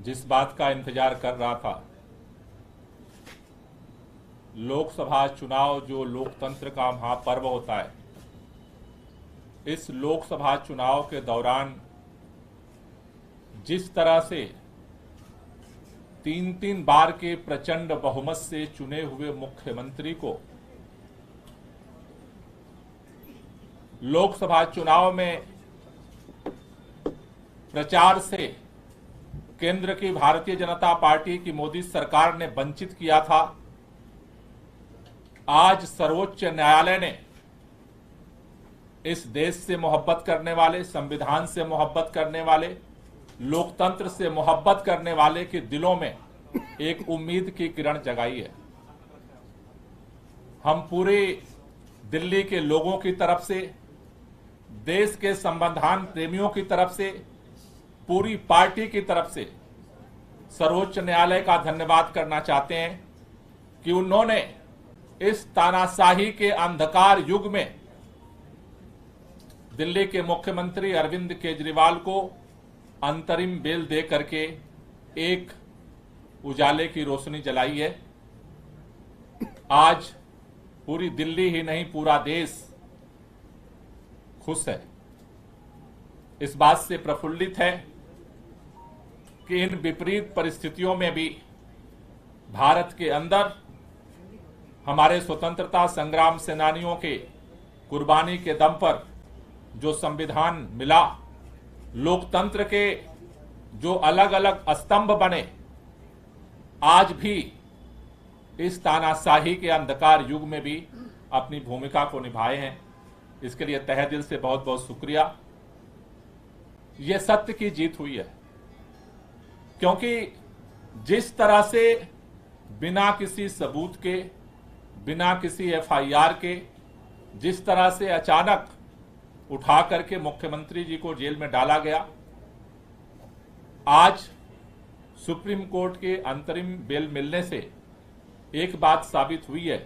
जिस बात का इंतजार कर रहा था, लोकसभा चुनाव जो लोकतंत्र का महापर्व होता है, इस लोकसभा चुनाव के दौरान जिस तरह से 3-3 बार के प्रचंड बहुमत से चुने हुए मुख्यमंत्री को लोकसभा चुनाव में प्रचार से केंद्र की भारतीय जनता पार्टी की मोदी सरकार ने वंचित किया था, आज सर्वोच्च न्यायालय ने इस देश से मोहब्बत करने वाले, संविधान से मोहब्बत करने वाले, लोकतंत्र से मोहब्बत करने वाले के दिलों में एक उम्मीद की किरण जगाई है। हम पूरे दिल्ली के लोगों की तरफ से, देश के संविधान प्रेमियों की तरफ से, पूरी पार्टी की तरफ से सर्वोच्च न्यायालय का धन्यवाद करना चाहते हैं कि उन्होंने इस तानाशाही के अंधकार युग में दिल्ली के मुख्यमंत्री अरविंद केजरीवाल को अंतरिम बेल दे करके एक उजाले की रोशनी जलाई है। आज पूरी दिल्ली ही नहीं, पूरा देश खुश है, इस बात से प्रफुल्लित है कि इन विपरीत परिस्थितियों में भी भारत के अंदर हमारे स्वतंत्रता संग्राम सेनानियों के कुर्बानी के दम पर जो संविधान मिला, लोकतंत्र के जो अलग अलग स्तंभ बने, आज भी इस तानाशाही के अंधकार युग में भी अपनी भूमिका को निभाए हैं। इसके लिए तहे दिल से बहुत बहुत शुक्रिया। यह सत्य की जीत हुई है, क्योंकि जिस तरह से बिना किसी सबूत के, बिना किसी एफआईआर के, जिस तरह से अचानक उठा करके मुख्यमंत्री जी को जेल में डाला गया, आज सुप्रीम कोर्ट के अंतरिम बेल मिलने से एक बात साबित हुई है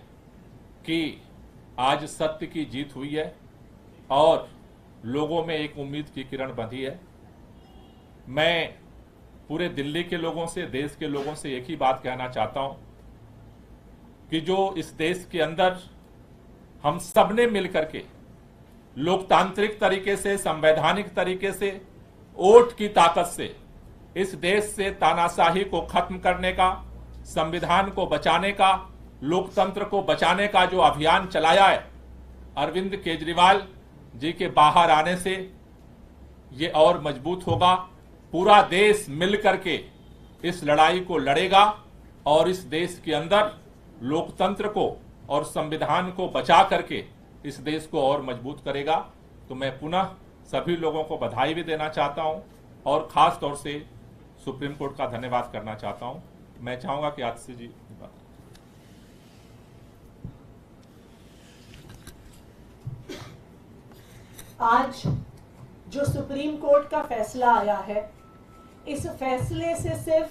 कि आज सत्य की जीत हुई है और लोगों में एक उम्मीद की किरण बंधी है। मैं पूरे दिल्ली के लोगों से, देश के लोगों से एक ही बात कहना चाहता हूं कि जो इस देश के अंदर हम सबने मिलकर के लोकतांत्रिक तरीके से, संवैधानिक तरीके से, वोट की ताकत से इस देश से तानाशाही को खत्म करने का, संविधान को बचाने का, लोकतंत्र को बचाने का जो अभियान चलाया है, अरविंद केजरीवाल जी के बाहर आने से ये और मजबूत होगा। पूरा देश मिलकर के इस लड़ाई को लड़ेगा और इस देश के अंदर लोकतंत्र को और संविधान को बचा करके इस देश को और मजबूत करेगा। तो मैं पुनः सभी लोगों को बधाई भी देना चाहता हूं और खास तौर से सुप्रीम कोर्ट का धन्यवाद करना चाहता हूं। मैं चाहूंगा कि आतिशी जी आज जो सुप्रीम कोर्ट का फैसला आया है, इस फैसले से सिर्फ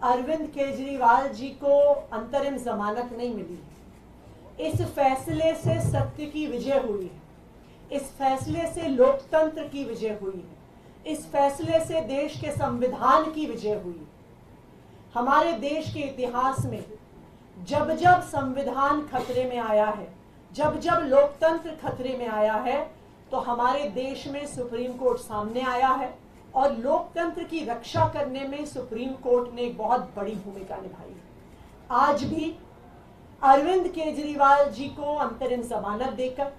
अरविंद केजरीवाल जी को अंतरिम जमानत नहीं मिली है, इस फैसले से सत्य की विजय हुई है, इस फैसले से लोकतंत्र की विजय हुई है, इस फैसले से देश के संविधान की विजय हुई है। हमारे देश के इतिहास में जब जब संविधान खतरे में आया है, जब जब लोकतंत्र खतरे में आया है, तो हमारे देश में सुप्रीम कोर्ट सामने आया है और लोकतंत्र की रक्षा करने में सुप्रीम कोर्ट ने एक बहुत बड़ी भूमिका निभाई है। आज भी अरविंद केजरीवाल जी को अंतरिम जमानत देकर,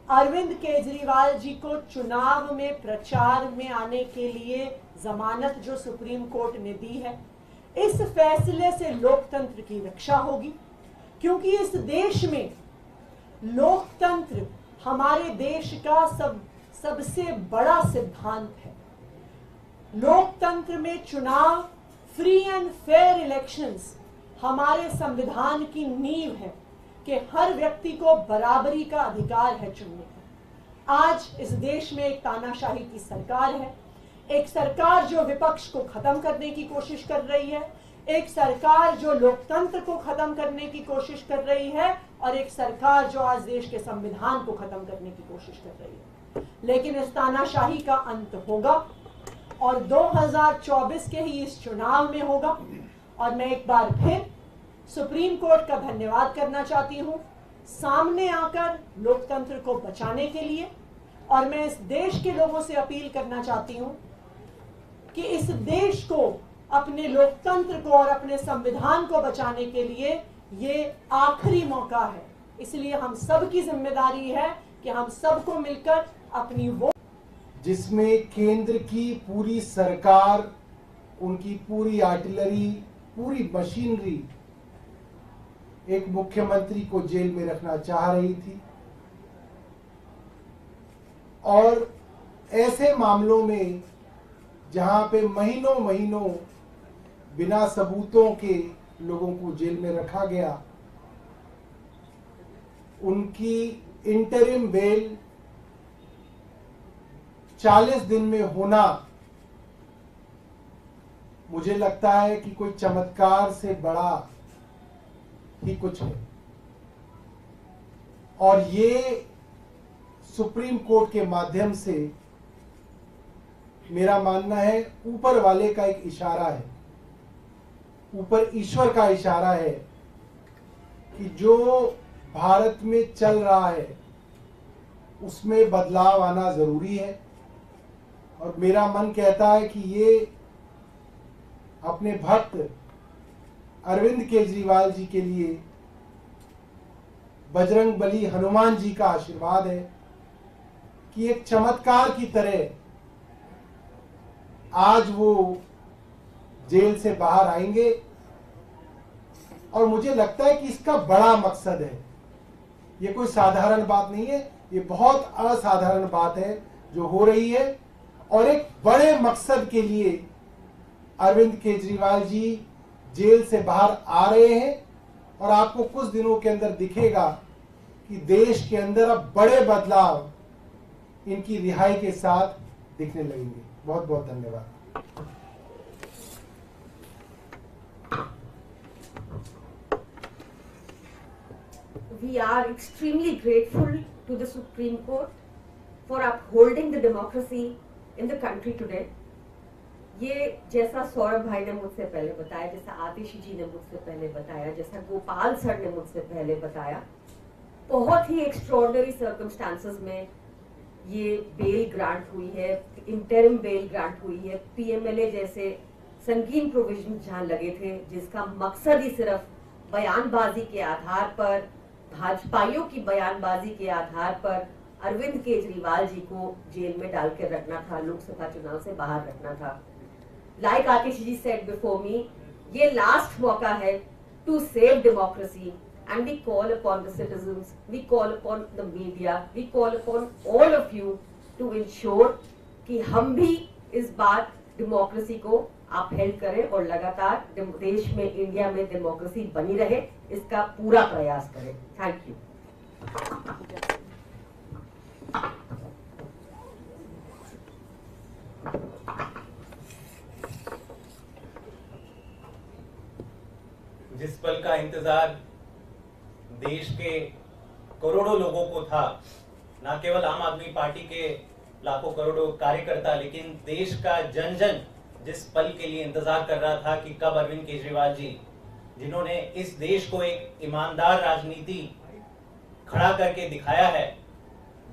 अरविंद केजरीवाल जी को चुनाव में प्रचार में आने के लिए जमानत जो सुप्रीम कोर्ट ने दी है, इस फैसले से लोकतंत्र की रक्षा होगी, क्योंकि इस देश में लोकतंत्र हमारे देश का सबसे बड़ा सिद्धांत है। लोकतंत्र में चुनाव, फ्री एंड फेयर इलेक्शंस हमारे संविधान की नींव है कि हर व्यक्ति को बराबरी का अधिकार है चुनने का। आज इस देश में एक तानाशाही की सरकार है, एक सरकार जो विपक्ष को खत्म करने की कोशिश कर रही है, एक सरकार जो लोकतंत्र को खत्म करने की कोशिश कर रही है और एक सरकार जो आज देश के संविधान को खत्म करने की कोशिश कर रही है। लेकिन इस तानाशाही का अंत होगा और 2024 के ही इस चुनाव में होगा। और मैं एक बार फिर सुप्रीम कोर्ट का धन्यवाद करना चाहती हूं सामने आकर लोकतंत्र को बचाने के लिए। और मैं इस देश के लोगों से अपील करना चाहती हूं कि इस देश को, अपने लोकतंत्र को और अपने संविधान को बचाने के लिए ये आखिरी मौका है। इसलिए हम सब की जिम्मेदारी है कि हम सबको मिलकर अपनी वोट, जिसमें केंद्र की पूरी सरकार, उनकी पूरी आर्टिलरी, पूरी मशीनरी एक मुख्यमंत्री को जेल में रखना चाह रही थी। और ऐसे मामलों में जहां पे महीनों महीनों बिना सबूतों के लोगों को जेल में रखा गया, उनकी इंटरिम बेल 40 दिन में होना, मुझे लगता है कि कोई चमत्कार से बड़ा ही कुछ है। और ये सुप्रीम कोर्ट के माध्यम से, मेरा मानना है, ऊपर वाले का एक इशारा है, ऊपर ईश्वर का इशारा है कि जो भारत में चल रहा है उसमें बदलाव आना जरूरी है। और मेरा मन कहता है कि ये अपने भक्त अरविंद केजरीवाल जी के लिए बजरंग बली हनुमान जी का आशीर्वाद है कि एक चमत्कार की तरह आज वो जेल से बाहर आएंगे। और मुझे लगता है कि इसका बड़ा मकसद है, ये कोई साधारण बात नहीं है, ये बहुत असाधारण बात है जो हो रही है। और एक बड़े मकसद के लिए अरविंद केजरीवाल जी जेल से बाहर आ रहे हैं। और आपको कुछ दिनों के अंदर दिखेगा कि देश के अंदर अब बड़े बदलाव इनकी रिहाई के साथ दिखने लगेंगे। बहुत बहुत धन्यवाद। We are extremely grateful to the Supreme Court for upholding the democracy in the country today. ये जैसा सौरभ भाई ने मुझसे पहले बताया, जैसा आतिशी जी ने मुझसे पहले बताया, जैसा गोपाल सर ने मुझसे पहले बताया, बहुत ही एक्स्ट्रॉर्डनरी सर्कमस्टांसेस में ये बेल ग्रांट हुई है, इंटरिम बेल ग्रांट हुई है। पीएमएलए जैसे संगीन प्रोविजन जहां लगे थे, जिसका मकसद ही सिर्फ बयानबाजी के आधार पर, भाजपाइयों की बयानबाजी के आधार पर अरविंद केजरीवाल जी को जेल में डाल के रखना था, लोकसभा चुनाव से बाहर रखना था। Like Atish ji said before me, ये लास्ट मौका है to save democracy, and we call upon the citizens, we call upon the media, we call upon all of you to ensure कि हम भी इस बार डेमोक्रेसी को अपहेल्ड करें और लगातार देश में, इंडिया में डेमोक्रेसी बनी रहे, इसका पूरा प्रयास करें। Thank you. जिस पल का इंतजार देश के करोड़ों लोगों को था, न केवल आम आदमी पार्टी के लाखों करोड़ों कार्यकर्ता, लेकिन देश का जन जन जिस पल के लिए इंतजार कर रहा था कि कब अरविंद केजरीवाल जी, जिन्होंने इस देश को एक ईमानदार राजनीति खड़ा करके दिखाया है,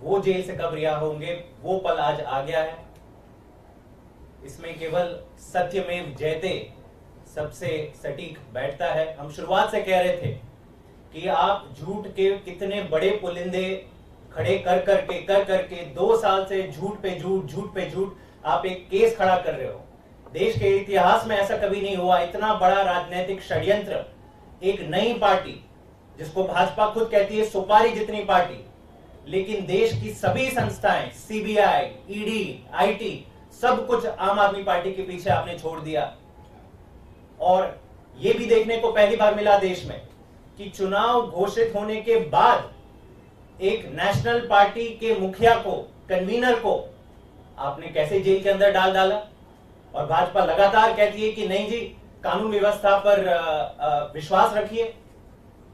वो जेल से कब रिहा होंगे, वो पल आज आ गया है। इसमें केवल सत्यमेव जयते सबसे सटीक बैठता है। हम शुरुआत से कह रहे थे कि आप झूठ के कितने बड़े पुलिंदे खड़े कर करके 2 साल से झूठ पे झूठ आप एक केस खड़ा कर रहे हो। देश के इतिहास में ऐसा कभी नहीं हुआ, इतना बड़ा राजनीतिक षड्यंत्र। एक नई पार्टी जिसको भाजपा खुद कहती है सुपारी जितनी पार्टी, लेकिन देश की सभी संस्थाएं, सीबीआई, ईडी, आईटी, सब कुछ आम आदमी पार्टी के पीछे आपने छोड़ दिया। और यह भी देखने को पहली बार मिला देश में कि चुनाव घोषित होने के बाद एक नेशनल पार्टी के मुखिया को, कन्वीनर को आपने कैसे जेल के अंदर डाल डाला। और भाजपा लगातार कहती है कि नहीं जी, कानून व्यवस्था पर विश्वास रखिए।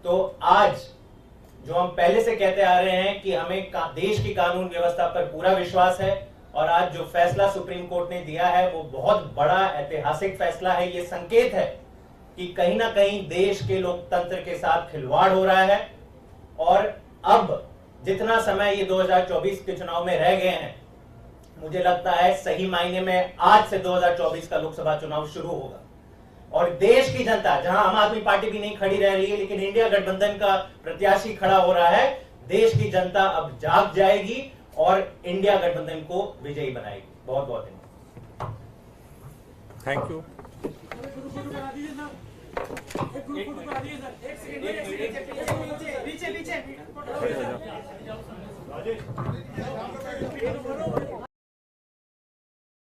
तो आज जो हम पहले से कहते आ रहे हैं कि हमें देश की कानून व्यवस्था पर पूरा विश्वास है, और आज जो फैसला सुप्रीम कोर्ट ने दिया है वो बहुत बड़ा ऐतिहासिक फैसला है। ये संकेत है कि कहीं ना कहीं देश के लोकतंत्र के साथ खिलवाड़ हो रहा है और अब जितना समय ये 2024 के चुनाव में रह गए हैं, मुझे लगता है सही मायने में आज से 2024 का लोकसभा चुनाव शुरू होगा और देश की जनता, जहां आम आदमी पार्टी भी नहीं खड़ी रह रही है लेकिन इंडिया गठबंधन का प्रत्याशी खड़ा हो रहा है, देश की जनता अब जाग जाएगी और इंडिया गठबंधन को विजयी बनाएगी। बहुत बहुत धन्यवाद। Thank you. पीछे